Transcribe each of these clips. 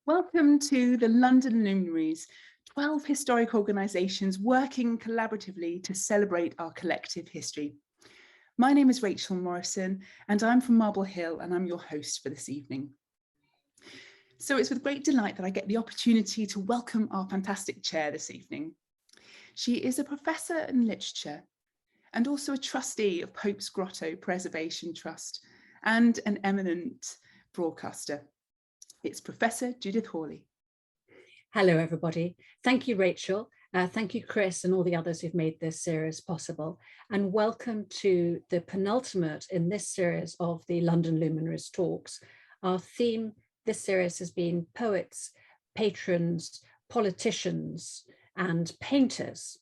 Welcome to the London Luminaries, 12 historic organisations working collaboratively to celebrate our collective history. My name is Rachel Morrison and I'm from Marble Hill and I'm your host for this evening. So it's with great delight that I get the opportunity to welcome our fantastic chair this evening. She is a professor in literature and also a trustee of Pope's Grotto Preservation Trust and an eminent broadcaster. It's Professor Judith Hawley. Hello, everybody. Thank you, Rachel. Thank you, Chris, and all the others who've made this series possible. And welcome to the penultimate in this series of the London Luminaries talks. Our theme this series has been poets, patrons, politicians, and painters.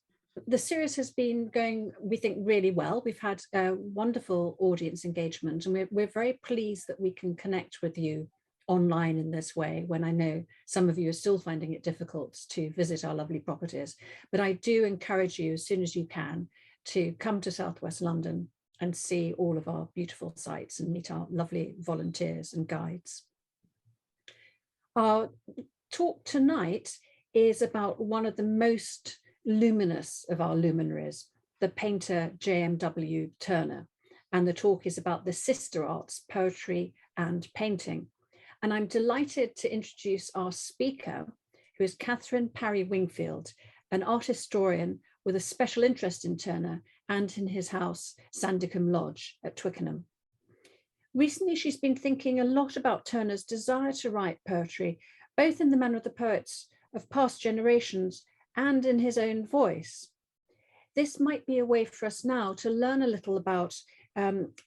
The series has been going, we think, really well. We've had a wonderful audience engagement, and we're very pleased that we can connect with you online in this way, when I know some of you are still finding it difficult to visit our lovely properties. But I do encourage you, as soon as you can, to come to Southwest London and see all of our beautiful sites and meet our lovely volunteers and guides. Our talk tonight is about one of the most luminous of our luminaries, the painter JMW Turner. And the talk is about the sister arts, poetry and painting. And I'm delighted to introduce our speaker, who is Catherine Parry-Wingfield, an art historian with a special interest in Turner and in his house, Sandycombe Lodge at Twickenham. Recently, she's been thinking a lot about Turner's desire to write poetry, both in the manner of the poets of past generations and in his own voice. This might be a way for us now to learn a little about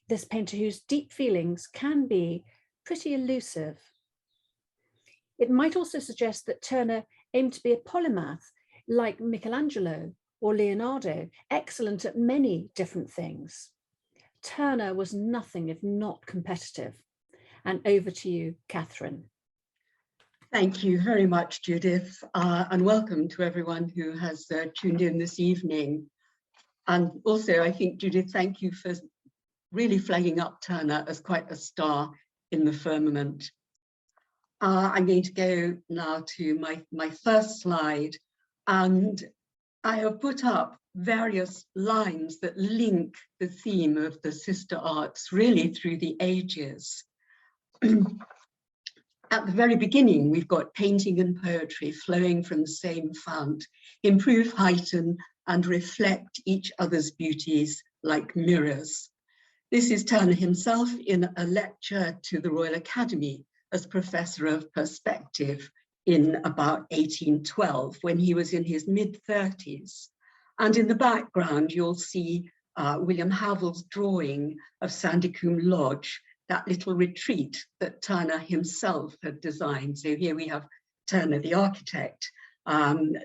this painter whose deep feelings can be pretty elusive. It might also suggest that Turner aimed to be a polymath like Michelangelo or Leonardo, excellent at many different things. Turner was nothing if not competitive. And over to you, Catherine. Thank you very much, Judith, and welcome to everyone who has tuned in this evening. And also, I think, Judith, thank you for really flagging up Turner as quite a star in the firmament. I'm going to go now to my first slide, and I have put up various lines that link the theme of the sister arts really through the ages. At the very beginning, we've got painting and poetry flowing from the same fount, improve, heighten, and reflect each other's beauties like mirrors. This is Turner himself in a lecture to the Royal Academy as Professor of Perspective in about 1812, when he was in his mid-30s. And in the background, you'll see William Havell's drawing of Sandycombe Lodge, that little retreat that Turner himself had designed. So here we have Turner, the architect, and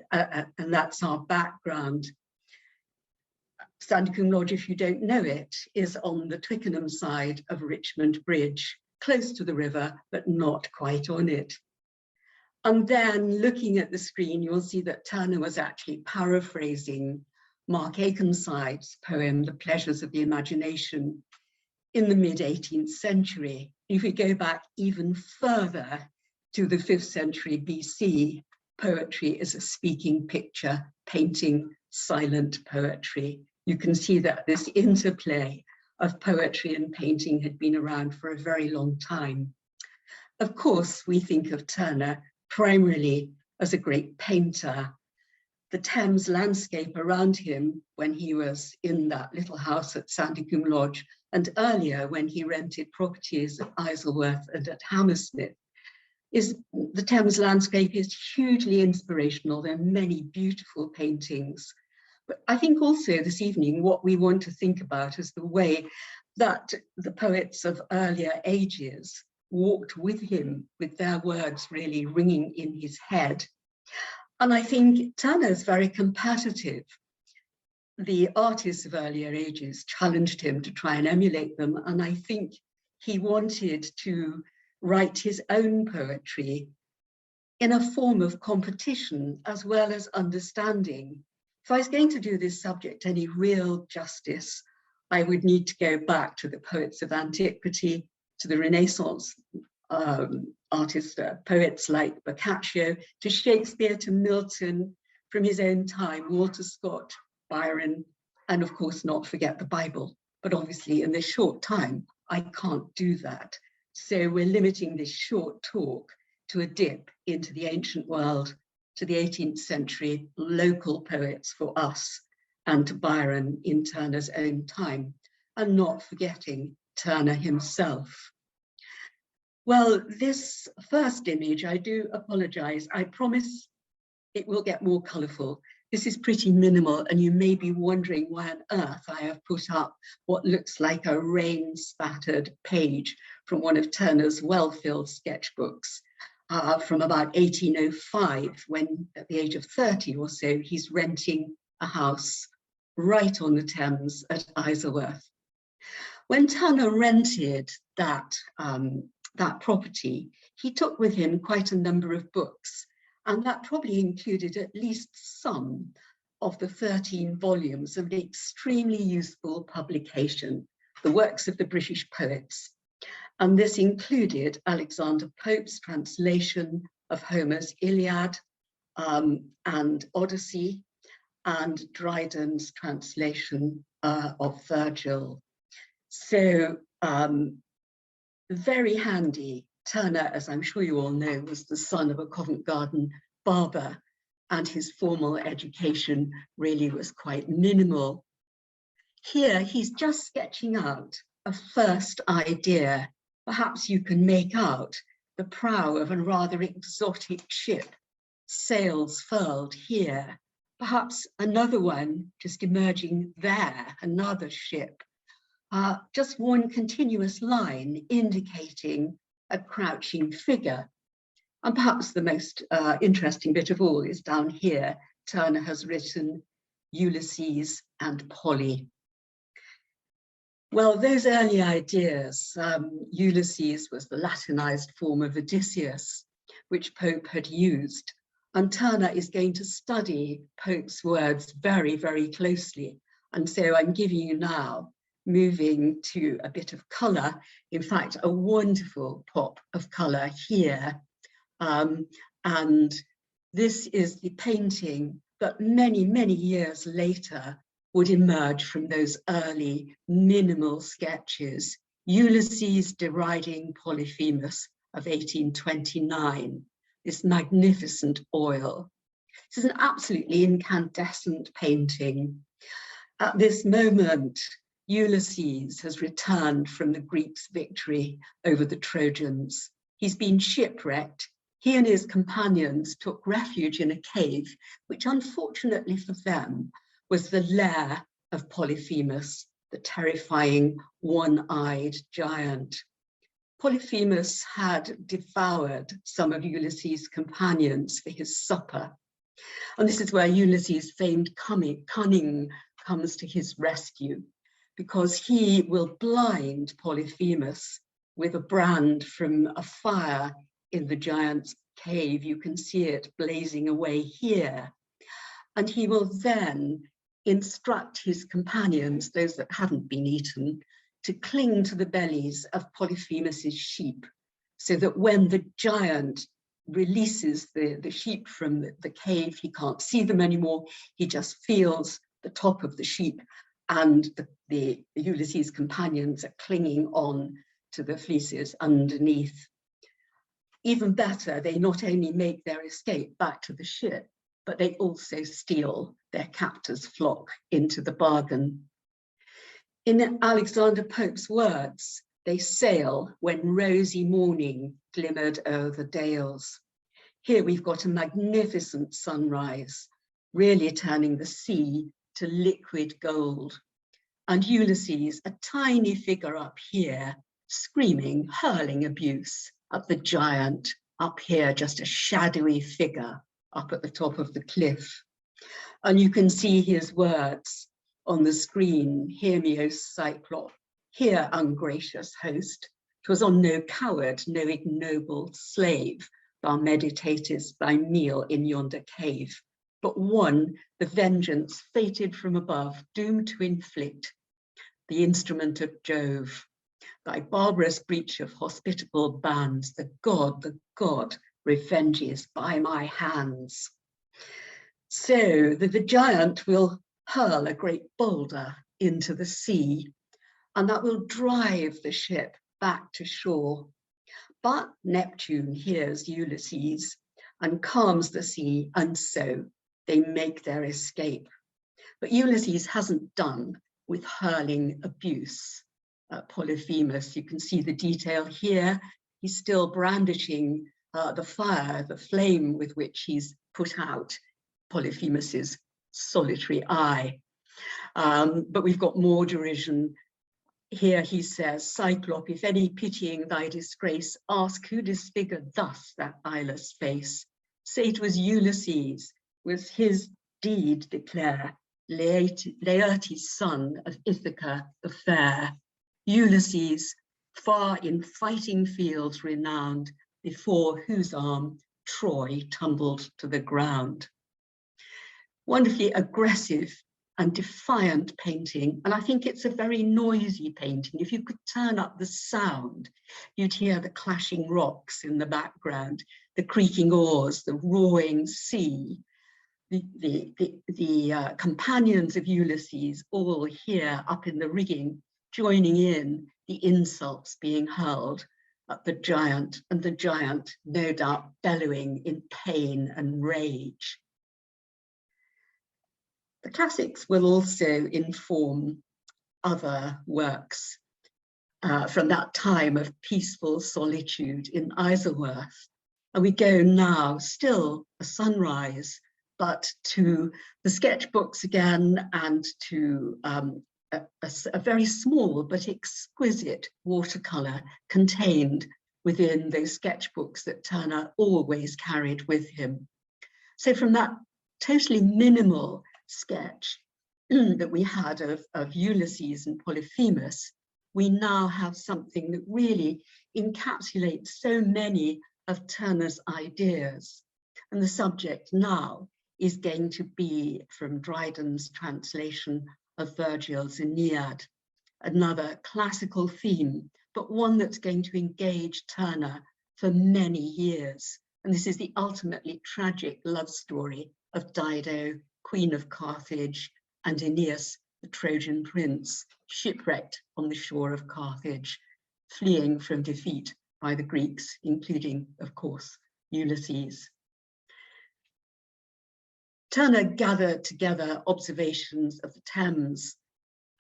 that's our background. Sandycombe Lodge, if you don't know it, is on the Twickenham side of Richmond Bridge, close to the river, but not quite on it. And then looking at the screen, you'll see that Turner was actually paraphrasing Mark Akenside's poem, The Pleasures of the Imagination, in the mid-18th century. If we go back even further to the 5th century BC, poetry is a speaking picture, painting silent poetry. You can see that this interplay of poetry and painting had been around for a very long time. Of course, we think of Turner primarily as a great painter. The Thames landscape around him when he was in that little house at Sandycombe Lodge, and earlier when he rented properties at Isleworth and at Hammersmith, the Thames landscape is hugely inspirational. There are many beautiful paintings. But I think also this evening, what we want to think about is the way that the poets of earlier ages walked with him, with their words really ringing in his head. And I think Turner is very competitive. The artists of earlier ages challenged him to try and emulate them. And I think he wanted to write his own poetry in a form of competition as well as understanding. If I was going to do this subject any real justice, I would need to go back to the poets of antiquity, to the Renaissance poets like Boccaccio, to Shakespeare, to Milton, from his own time, Walter Scott, Byron, and of course not forget the Bible. But obviously in this short time, I can't do that. So we're limiting this short talk to a dip into the ancient world, to the 18th century local poets for us, and to Byron in Turner's own time, and not forgetting Turner himself. Well, this first image, I do apologize. I promise it will get more colourful. This is pretty minimal, and you may be wondering why on earth I have put up what looks like a rain-spattered page from one of Turner's well-filled sketchbooks from about 1805, when at the age of 30 or so, he's renting a house right on the Thames at Isleworth. When Turner rented that property, he took with him quite a number of books, and that probably included at least some of the 13 volumes of an extremely useful publication, The Works of the British Poets. And this included Alexander Pope's translation of Homer's Iliad and Odyssey, and Dryden's translation of Virgil. So very handy. Turner, as I'm sure you all know, was the son of a Covent Garden barber, and his formal education really was quite minimal. Here, he's just sketching out a first idea. Perhaps you can make out the prow of a rather exotic ship, sails furled here. Perhaps another one just emerging there, another ship. Just one continuous line indicating a crouching figure. And perhaps the most interesting bit of all is down here. Turner has written Ulysses and Polly. Well, those early ideas, Ulysses was the Latinized form of Odysseus, which Pope had used. And Turner is going to study Pope's words very, very closely. And so I'm giving you now, moving to a bit of colour, in fact, a wonderful pop of colour here. And this is the painting that many, many years later would emerge from those early minimal sketches, Ulysses deriding Polyphemus of 1829, this magnificent oil. This is an absolutely incandescent painting. At this moment, Ulysses has returned from the Greeks' victory over the Trojans. He's been shipwrecked. He and his companions took refuge in a cave, which unfortunately for them was the lair of Polyphemus, the terrifying one-eyed giant. Polyphemus had devoured some of Ulysses' companions for his supper. And this is where Ulysses' famed cunning comes to his rescue, because he will blind Polyphemus with a brand from a fire in the giant's cave. You can see it blazing away here. And he will then instruct his companions, those that hadn't been eaten, to cling to the bellies of Polyphemus's sheep, so that when the giant releases the sheep from the cave, he can't see them anymore. He just feels the top of the sheep, and the Ulysses' companions are clinging on to the fleeces underneath. Even better, they not only make their escape back to the ship, but they also steal their captor's flock into the bargain. In Alexander Pope's words, they sail when rosy morning glimmered o'er the dales. Here we've got a magnificent sunrise, really turning the sea to liquid gold. And Ulysses, a tiny figure up here, screaming, hurling abuse at the giant up here, just a shadowy figure up at the top of the cliff. And you can see his words on the screen. Hear me, O Cyclop, hear, ungracious host. 'Twas on no coward, no ignoble slave, thou meditatest thy meal in yonder cave, but one, the vengeance fated from above, doomed to inflict, the instrument of Jove, Thy barbarous breach of hospitable bands, the god, revenges by my hands. So the giant will hurl a great boulder into the sea, and that will drive the ship back to shore. But Neptune hears Ulysses and calms the sea, and so they make their escape. But Ulysses hasn't done with hurling abuse. Polyphemus, you can see the detail here. He's still brandishing the fire, the flame with which he's put out Polyphemus's solitary eye. But we've got more derision. Here he says, Cyclop, if any pitying thy disgrace, ask who disfigured thus that eyeless face. Say 'twas Ulysses, was his deed declare, Laertes' son of Ithaca the fair. Ulysses, far in fighting fields renowned, before whose arm Troy tumbled to the ground. Wonderfully aggressive and defiant painting, and I think it's a very noisy painting. If you could turn up the sound, you'd hear the clashing rocks in the background, the creaking oars, the roaring sea, the companions of Ulysses all here up in the rigging, joining in the insults being hurled at the giant, and the giant no doubt bellowing in pain and rage. The classics will also inform other works from that time of peaceful solitude in Isleworth. And we go now, still a sunrise, but to the sketchbooks again, and to a very small but exquisite watercolour contained within those sketchbooks that Turner always carried with him. So from that totally minimal sketch that we had of Ulysses and Polyphemus, we now have something that really encapsulates so many of Turner's ideas. And the subject now is going to be from Dryden's translation of Virgil's Aeneid, another classical theme, but one that's going to engage Turner for many years. And this is the ultimately tragic love story of Dido, Queen of Carthage, and Aeneas, the Trojan prince, shipwrecked on the shore of Carthage, fleeing from defeat by the Greeks, including, of course, Ulysses. Turner gathered together observations of the Thames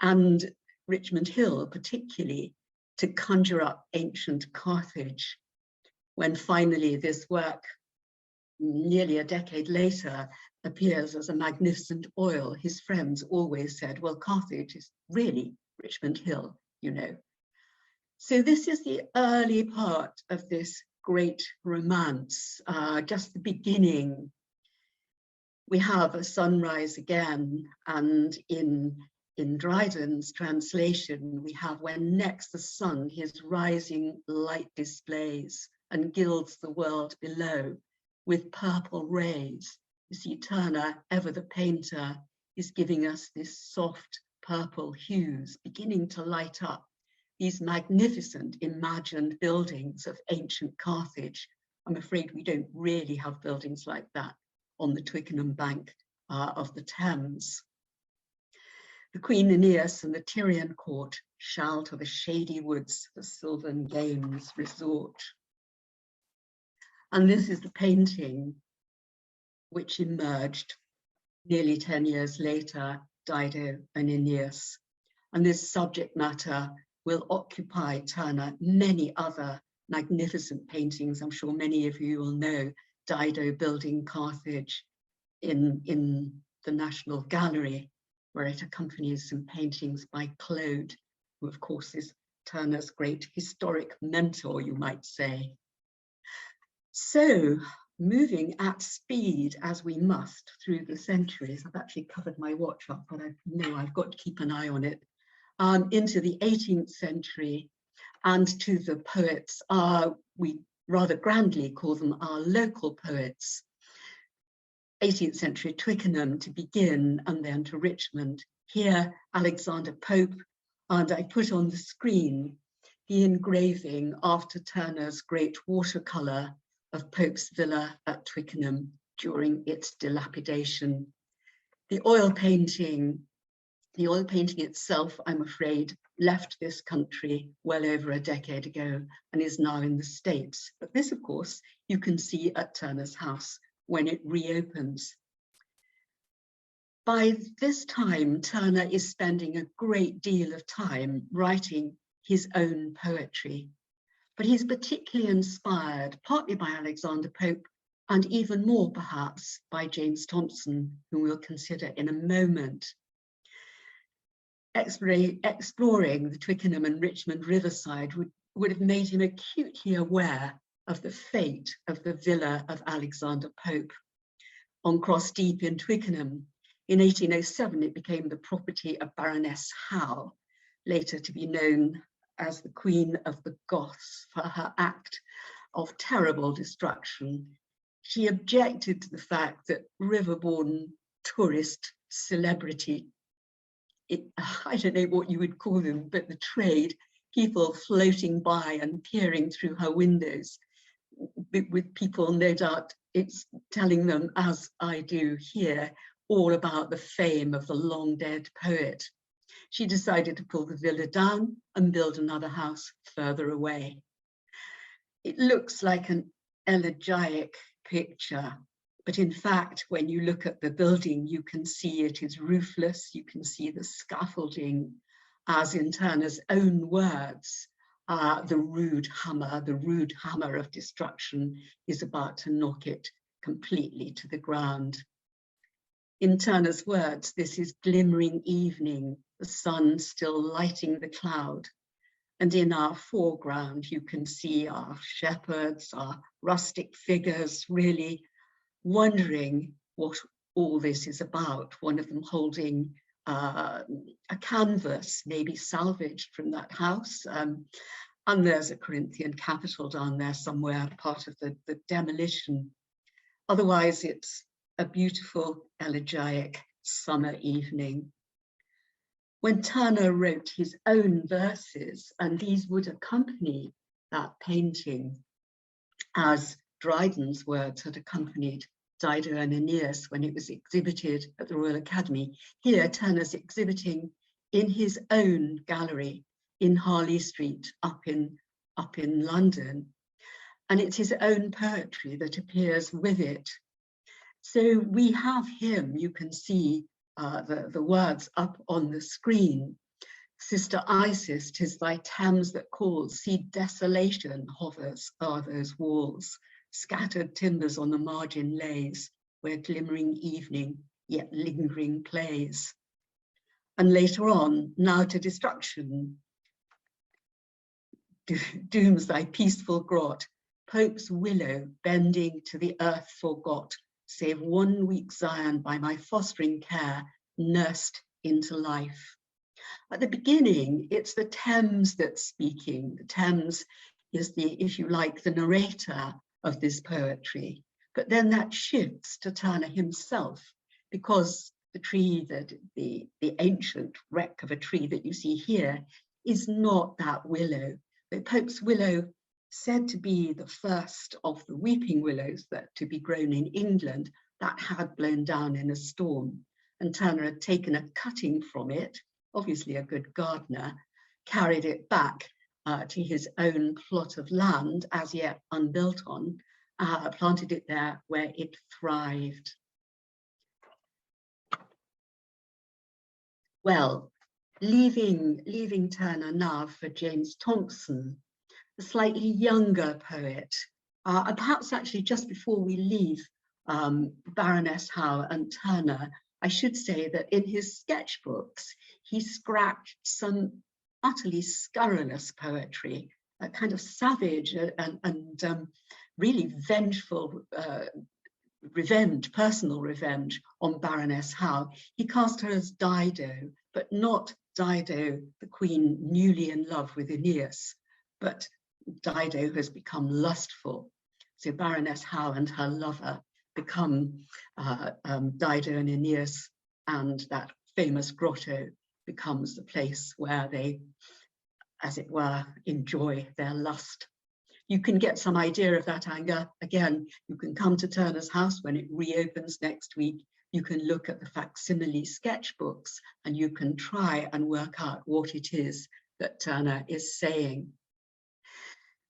and Richmond Hill, particularly, to conjure up ancient Carthage. When finally this work, nearly a decade later, appears as a magnificent oil, his friends always said, well, Carthage is really Richmond Hill, you know. So this is the early part of this great romance, just the beginning. We have a sunrise again, and in Dryden's translation, we have when next the sun his rising light displays and gilds the world below with purple rays. You see, Turner, ever the painter, is giving us this soft purple hues, beginning to light up these magnificent imagined buildings of ancient Carthage. I'm afraid we don't really have buildings like that on the Twickenham bank of the Thames. The Queen Aeneas and the Tyrian court shall to the shady woods the sylvan games resort. And this is the painting which emerged nearly 10 years later, Dido and Aeneas. And this subject matter will occupy Turner many other magnificent paintings. I'm sure many of you will know Dido building Carthage in the National Gallery, where it accompanies some paintings by Claude, who of course is Turner's great historic mentor, you might say. So, moving at speed as we must through the centuries, I've actually covered my watch up, but I know I've got to keep an eye on it, into the 18th century and to the poets, we rather grandly call them our local poets. 18th century Twickenham to begin, and then to Richmond. Here, Alexander Pope, and I put on the screen the engraving after Turner's great watercolour of Pope's Villa at Twickenham during its dilapidation. The oil painting itself, I'm afraid, left this country well over a decade ago and is now in the States. But this, of course, you can see at Turner's house when it reopens. By this time, Turner is spending a great deal of time writing his own poetry, but he's particularly inspired partly by Alexander Pope and even more perhaps by James Thompson, whom we'll consider in a moment. Exploring the Twickenham and Richmond riverside would have made him acutely aware of the fate of the villa of Alexander Pope. On Cross Deep in Twickenham, in 1807, it became the property of Baroness Howe, later to be known as the Queen of the Goths for her act of terrible destruction. She objected to the fact that riverborne tourist celebrity, I don't know what you would call them, but the trade, people floating by and peering through her windows, with people, no doubt, it's telling them, as I do here, all about the fame of the long dead poet. She decided to pull the villa down and build another house further away. It looks like an elegiac picture, but in fact, when you look at the building, you can see it is roofless. You can see the scaffolding, as in Turner's own words, the rude hammer of destruction is about to knock it completely to the ground. In Turner's words, this is glimmering evening, the sun still lighting the cloud. And in our foreground, you can see our shepherds, our rustic figures, really wondering what all this is about. One of them holding a canvas, maybe salvaged from that house. And there's a Corinthian capital down there somewhere, part of the demolition. Otherwise, it's a beautiful, elegiac summer evening. When Turner wrote his own verses, and these would accompany that painting, as Dryden's words had accompanied Dido and Aeneas when it was exhibited at the Royal Academy, here Turner's exhibiting in his own gallery in Harley Street up in London. And it's his own poetry that appears with it. So we have him, you can see the words up on the screen. Sister Isis, 'tis thy Thames that calls, see desolation hovers o'er those walls, scattered timbers on the margin lays, where glimmering evening yet lingering plays. And later on, now to destruction, dooms thy peaceful grot, Pope's willow bending to the earth forgot, save one weak Zion by my fostering care nursed into life. At the beginning, it's the Thames that's speaking. The Thames is the, if you like, the narrator of this poetry. But then that shifts to Turner himself, because the tree that the ancient wreck of a tree that you see here is not that willow. The Pope's willow, said to be the first of the weeping willows that to be grown in England, that had blown down in a storm. And Turner had taken a cutting from it, obviously a good gardener, carried it back to his own plot of land, as yet unbuilt on, planted it there where it thrived. Well, leaving Turner now for James Thompson, a slightly younger poet, and perhaps actually just before we leave Baroness Howe and Turner, I should say that in his sketchbooks, he scratched some utterly scurrilous poetry, a kind of savage and really vengeful revenge, personal revenge on Baroness Howe. He cast her as Dido, but not Dido, the queen newly in love with Aeneas, but Dido has become lustful. So Baroness Howe and her lover become Dido and Aeneas, and that famous grotto becomes the place where they as it were, enjoy their lust. You can get some idea of that anger. Again, you can come to Turner's house when it reopens next week. You can look at the facsimile sketchbooks and you can try and work out what it is that Turner is saying.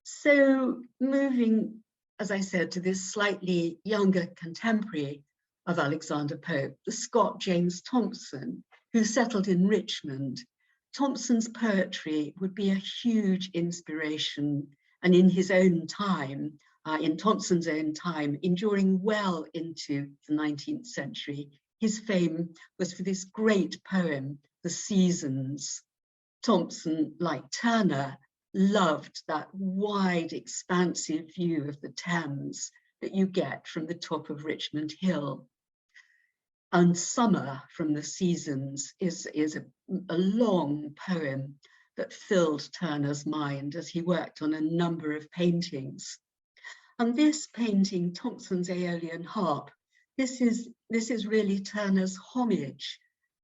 So moving, as I said, to this slightly younger contemporary of Alexander Pope, the Scot James Thompson, who settled in Richmond. Thompson's poetry would be a huge inspiration, and in his own time, in Thompson's own time, enduring well into the 19th century. His fame was for this great poem, The Seasons. Thompson, like Turner, loved that wide, expansive view of the Thames that you get from the top of Richmond Hill. And Summer from The Seasons is a long poem that filled Turner's mind as he worked on a number of paintings. And this painting, Thompson's Aeolian Harp, this is really Turner's homage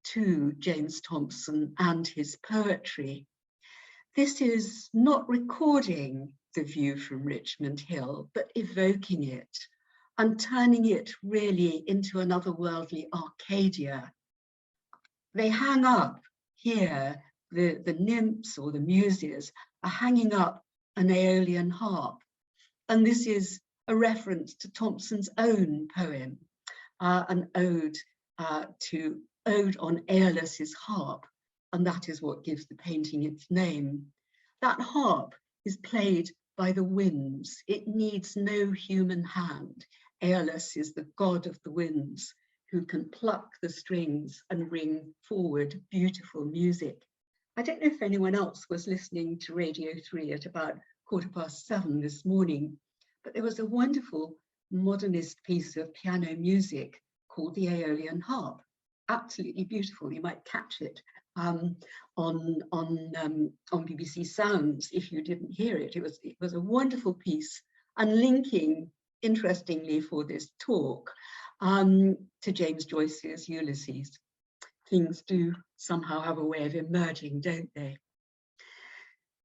to James Thompson and his poetry. This is not recording the view from Richmond Hill, but evoking it and turning it really into an otherworldly Arcadia. They hang up here, the nymphs or the muses are hanging up an Aeolian harp. And this is a reference to Thompson's own poem, an ode on Aeolus's harp, and that is what gives the painting its name. That harp is played by the winds. It needs no human hand. Aeolus is the god of the winds who can pluck the strings and bring forward beautiful music. I don't know if anyone else was listening to Radio 3 at about 7:15 this morning, but there was a wonderful modernist piece of piano music called the Aeolian Harp. Absolutely beautiful. You might catch it on BBC Sounds if you didn't hear it. It was a wonderful piece, and linking, interestingly for this talk, to James Joyce's Ulysses. Things do somehow have a way of emerging, don't they?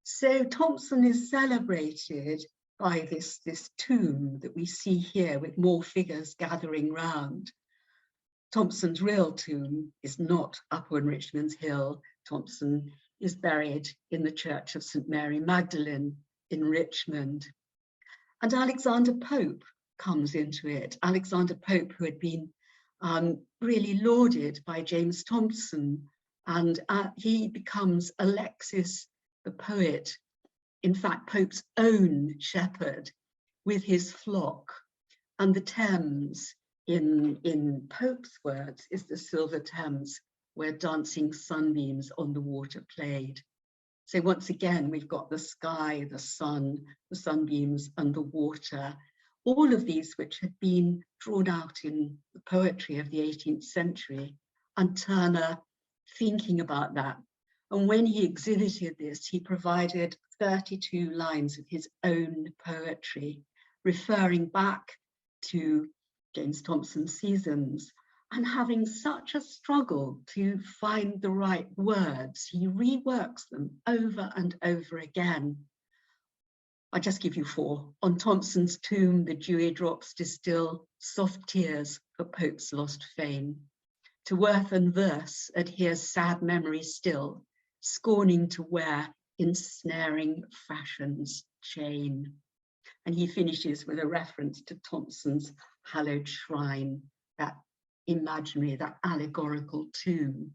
So Thompson is celebrated by this tomb that we see here with more figures gathering round. Thompson's real tomb is not up on Richmond Hill. Thompson is buried in the Church of St. Mary Magdalene in Richmond. And Alexander Pope comes into it. Alexander Pope, who had been really lauded by James Thompson, and he becomes Alexis the poet, in fact, Pope's own shepherd with his flock. And the Thames, in Pope's words, is the silver Thames where dancing sunbeams on the water played. So once again, we've got the sky, the sun, the sunbeams and the water, all of these which had been drawn out in the poetry of the 18th century, and Turner thinking about that. And when he exhibited this, he provided 32 lines of his own poetry, referring back to James Thompson's Seasons, and having such a struggle to find the right words, he reworks them over and over again. I'll just give you 4. On Thompson's tomb, the dewy drops distill soft tears for Pope's lost fame. To worth and verse adheres sad memory still, scorning to wear ensnaring fashion's chain. And he finishes with a reference to Thompson's hallowed shrine, that imaginary, that allegorical tomb.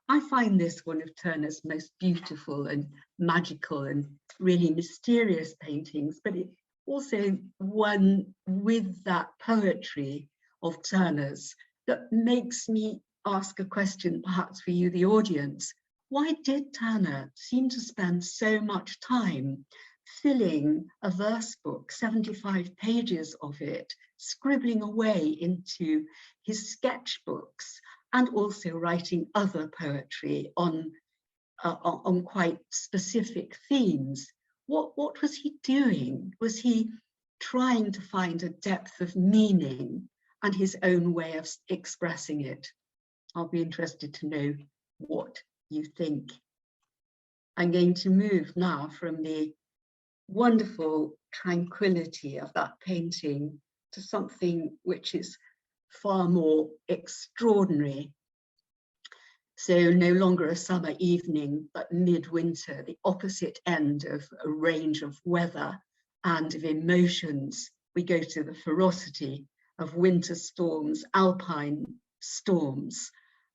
I find this one of Turner's most beautiful and magical and really mysterious paintings, but it also one with that poetry of Turner's that makes me ask a question, perhaps for you, the audience. Why did Turner seem to spend so much time filling a verse book, 75 pages of it, scribbling away into his sketchbooks, and also writing other poetry on quite specific themes? What was he doing? Was he trying to find a depth of meaning and his own way of expressing it? I'll be interested to know what you think. I'm going to move now from the wonderful tranquility of that painting to something which is far more extraordinary. So no longer a summer evening, but midwinter, the opposite end of a range of weather and of emotions. We go to the ferocity of winter storms, alpine storms,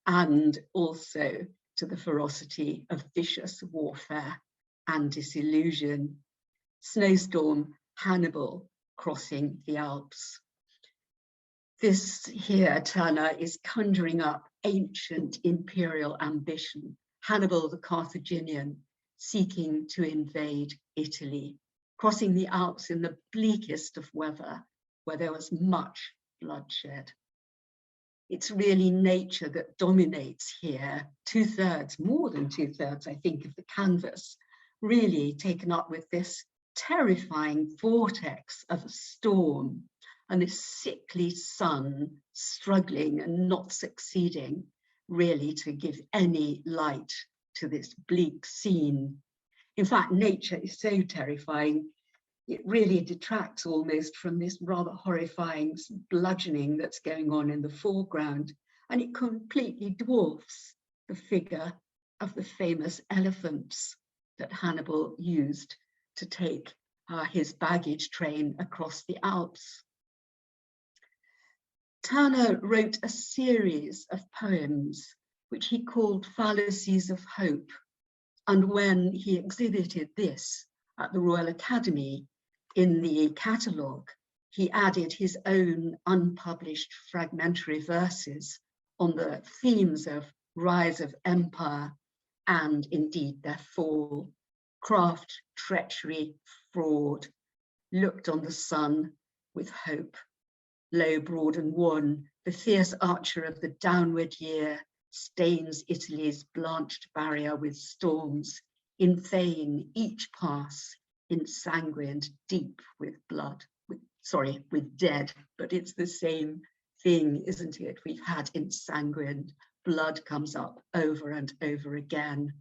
and also to the ferocity of vicious warfare and disillusion. Snowstorm Hannibal crossing the Alps. This here, Turner is conjuring up ancient imperial ambition. Hannibal the Carthaginian seeking to invade Italy, crossing the Alps in the bleakest of weather, where there was much bloodshed. It's really nature that dominates here. 2/3, more than 2/3, I think, of the canvas, really taken up with this terrifying vortex of a storm and this sickly sun struggling and not succeeding really to give any light to this bleak scene. In fact, nature is so terrifying, it really detracts almost from this rather horrifying bludgeoning that's going on in the foreground, and it completely dwarfs the figure of the famous elephants that Hannibal used to take his baggage train across the Alps. Turner wrote a series of poems which he called Fallacies of Hope, and when he exhibited this at the Royal Academy in the catalogue, he added his own unpublished fragmentary verses on the themes of rise of empire and indeed their fall, craft, treachery, fraud, looked on the sun with hope. Low, broad and wan, the fierce archer of the downward year stains Italy's blanched barrier with storms. In vain each pass, ensanguined deep with blood, with dead, but it's the same thing, isn't it? We've had ensanguined, blood comes up over and over again.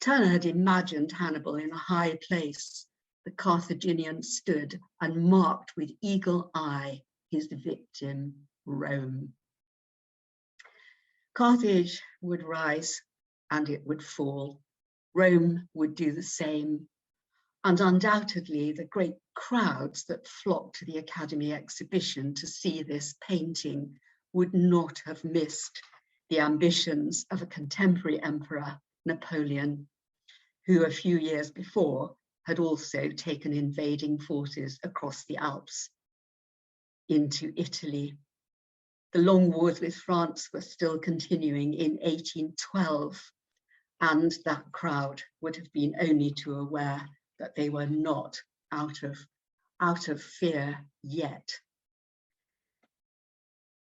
Turner had imagined Hannibal in a high place. The Carthaginian stood and marked with eagle eye his victim, Rome. Carthage would rise and it would fall. Rome would do the same. And undoubtedly, the great crowds that flocked to the Academy exhibition to see this painting would not have missed the ambitions of a contemporary emperor, Napoleon, who a few years before had also taken invading forces across the Alps into Italy. The long wars with France were still continuing in 1812, and that crowd would have been only too aware that they were not out of fear yet.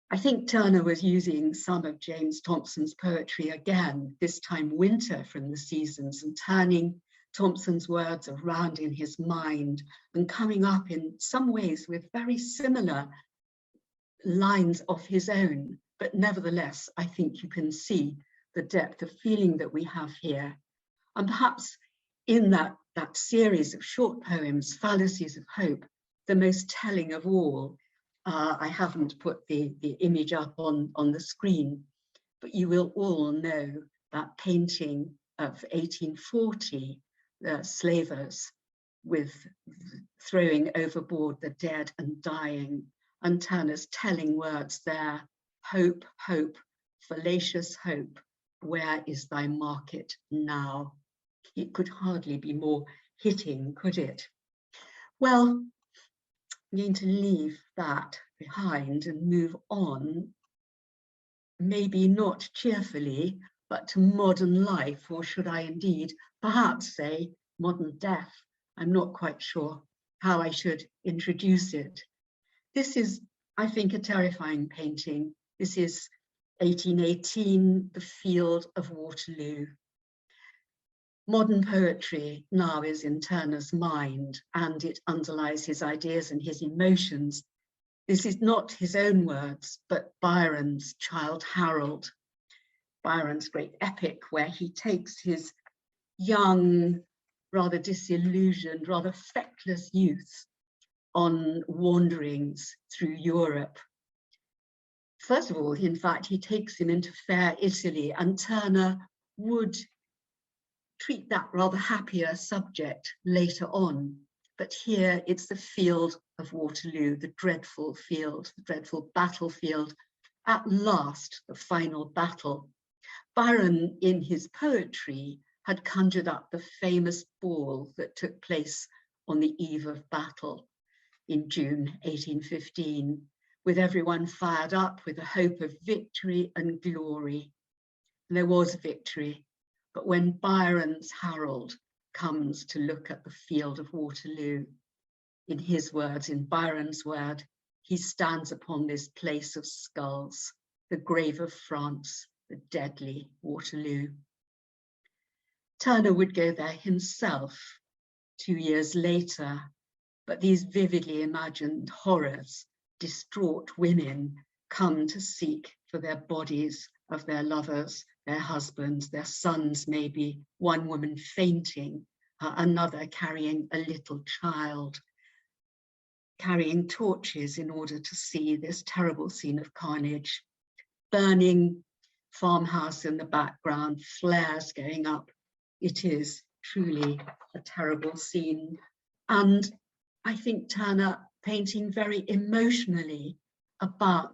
I think Turner was using some of James Thompson's poetry again, this time winter from the seasons, and turning Thompson's words around in his mind and coming up in some ways with very similar lines of his own. But nevertheless, I think you can see the depth of feeling that we have here. And perhaps in that series of short poems, Fallacies of Hope, the most telling of all, I haven't put the image up on the screen, but you will all know that painting of 1840, the slavers with throwing overboard the dead and dying, and Turner's telling words there, hope, hope, fallacious hope, where is thy market now? It could hardly be more hitting, could it? Well, I'm going to leave that behind and move on, maybe not cheerfully, but to modern life, or should I indeed perhaps say modern death? I'm not quite sure how I should introduce it. This is, I think, a terrifying painting. This is 1818, the Field of Waterloo. Modern poetry now is in Turner's mind, and it underlies his ideas and his emotions. This is not his own words, but Byron's Childe Harold, Byron's great epic, where he takes his young, rather disillusioned, rather feckless youth on wanderings through Europe. First of all, in fact, he takes him into fair Italy, and Turner would treat that rather happier subject later on. But here it's the Field of Waterloo, the dreadful field, the dreadful battlefield. At last, the final battle. Byron, in his poetry, had conjured up the famous ball that took place on the eve of battle in June 1815, with everyone fired up with the hope of victory and glory. And there was victory, but when Byron's Harold comes to look at the Field of Waterloo, in his words, in Byron's word, he stands upon this place of skulls, the grave of France, the deadly Waterloo. Turner would go there himself 2 years later, but these vividly imagined horrors, distraught women come to seek for their bodies of their lovers, their husbands, their sons maybe, one woman fainting, another carrying a little child, carrying torches in order to see this terrible scene of carnage. Burning farmhouse in the background, flares going up. It is truly a terrible scene. And I think Turner painting very emotionally about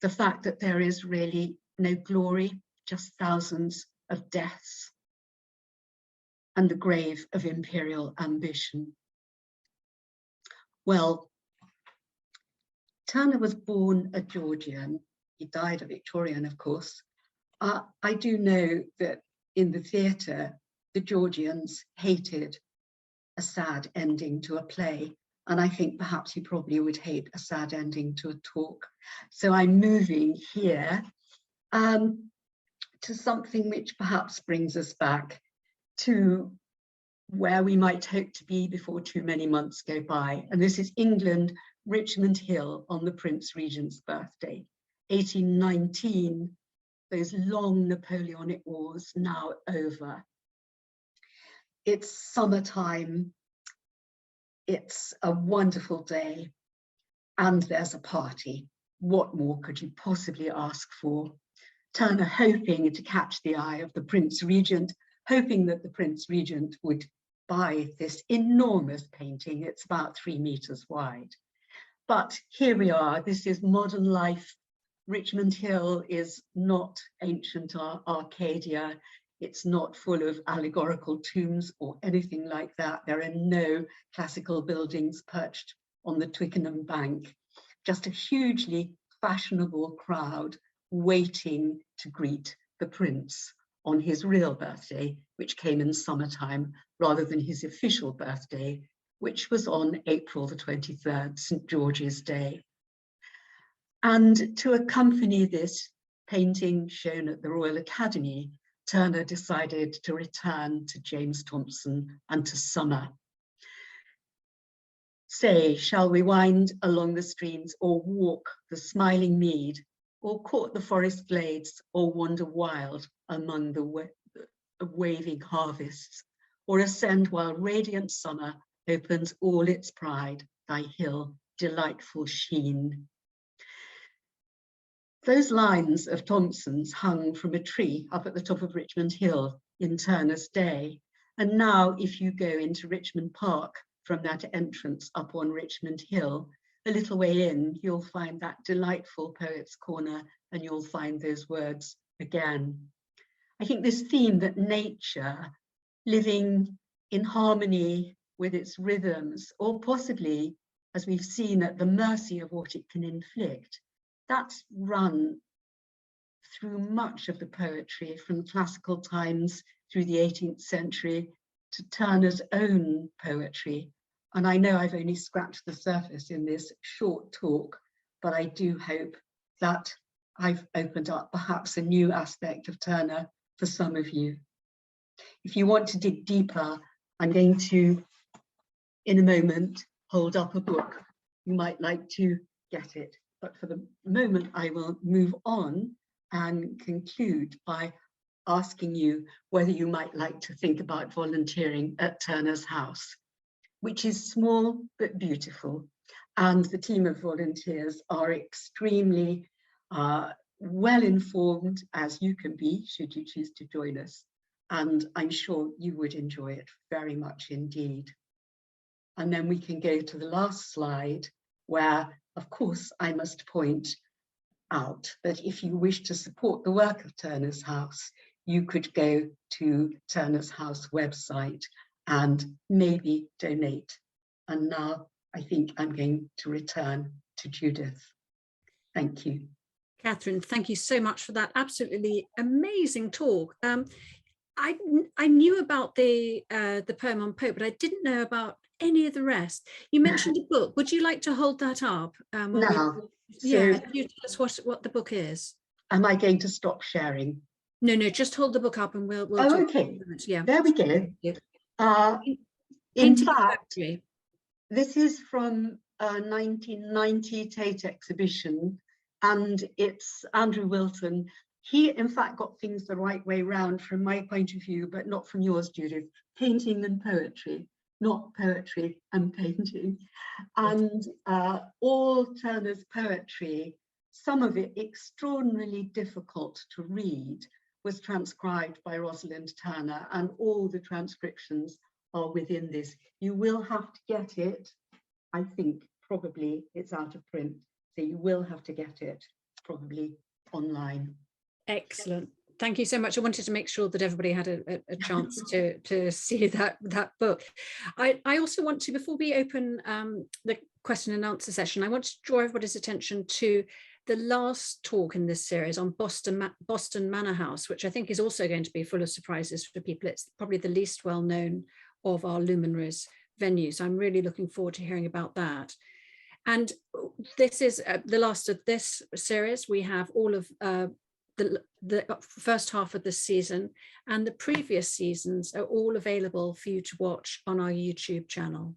the fact that there is really no glory, just thousands of deaths, and the grave of imperial ambition. Well, Turner was born a Georgian. He died a Victorian, of course. I do know that in the theatre, the Georgians hated a sad ending to a play. And I think perhaps you probably would hate a sad ending to a talk. So I'm moving here to something which perhaps brings us back to where we might hope to be before too many months go by. And this is England, Richmond Hill on the Prince Regent's birthday, 1819, those long Napoleonic wars now over. It's summertime. It's a wonderful day, and there's a party. What more could you possibly ask for? Turner hoping to catch the eye of the Prince Regent, hoping that the Prince Regent would buy this enormous painting. It's about 3 meters wide. But here we are. This is modern life. Richmond Hill is not ancient Arcadia. It's not full of allegorical tombs or anything like that. There are no classical buildings perched on the Twickenham bank. Just a hugely fashionable crowd waiting to greet the prince on his real birthday, which came in summertime, rather than his official birthday, which was on April the 23rd, St. George's Day. And to accompany this painting shown at the Royal Academy, Turner decided to return to James Thompson and to summer. Say, shall we wind along the streams, or walk the smiling mead, or court the forest glades, or wander wild among the waving harvests, or ascend while radiant summer opens all its pride, thy hill, delightful sheen. Those lines of Thompson's hung from a tree up at the top of Richmond Hill in Turner's day. And now if you go into Richmond Park from that entrance up on Richmond Hill, a little way in, you'll find that delightful Poets' Corner, and you'll find those words again. I think this theme that nature, living in harmony with its rhythms, or possibly, as we've seen, at the mercy of what it can inflict, that's run through much of the poetry from classical times through the 18th century to Turner's own poetry. And I know I've only scratched the surface in this short talk, but I do hope that I've opened up perhaps a new aspect of Turner for some of you. If you want to dig deeper, I'm going to, in a moment, hold up a book. You might like to get it. But for the moment, I will move on and conclude by asking you whether you might like to think about volunteering at Turner's house, which is small but beautiful. And the team of volunteers are extremely well informed, as you can be, should you choose to join us. And I'm sure you would enjoy it very much indeed. And then we can go to the last slide, where, of course, I must point out that if you wish to support the work of Turner's House, you could go to Turner's House website and maybe donate. And now I think I'm going to return to Judith. Thank you. Catherine, thank you so much for that absolutely amazing talk. I knew about the poem on Pope, but I didn't know about any of the rest. You mentioned a book. Would you like to hold that up? Now, yeah, can you tell us what the book is? Am I going to stop sharing? No, just hold the book up and we'll oh, okay. Yeah. There we go. In fact, this is from a 1990 Tate exhibition, and it's Andrew Wilton. He, in fact, got things the right way round from my point of view, but not from yours, Judith. Painting and poetry, not poetry and painting. And all Turner's poetry, some of it extraordinarily difficult to read, was transcribed by Rosalind Turner, and all the transcriptions are within this. You will have to get it. I think probably it's out of print, so you will have to get it probably online. Excellent. Thank you so much. I wanted to make sure that everybody had a chance to see that book. I also want to, before we open the question and answer session, I want to draw everybody's attention to the last talk in this series on Boston Manor House, which I think is also going to be full of surprises for people. It's probably the least well known of our Luminaries venues. I'm really looking forward to hearing about that. And this is the last of this series. We have all of the first half of the season, and the previous seasons are all available for you to watch on our YouTube channel.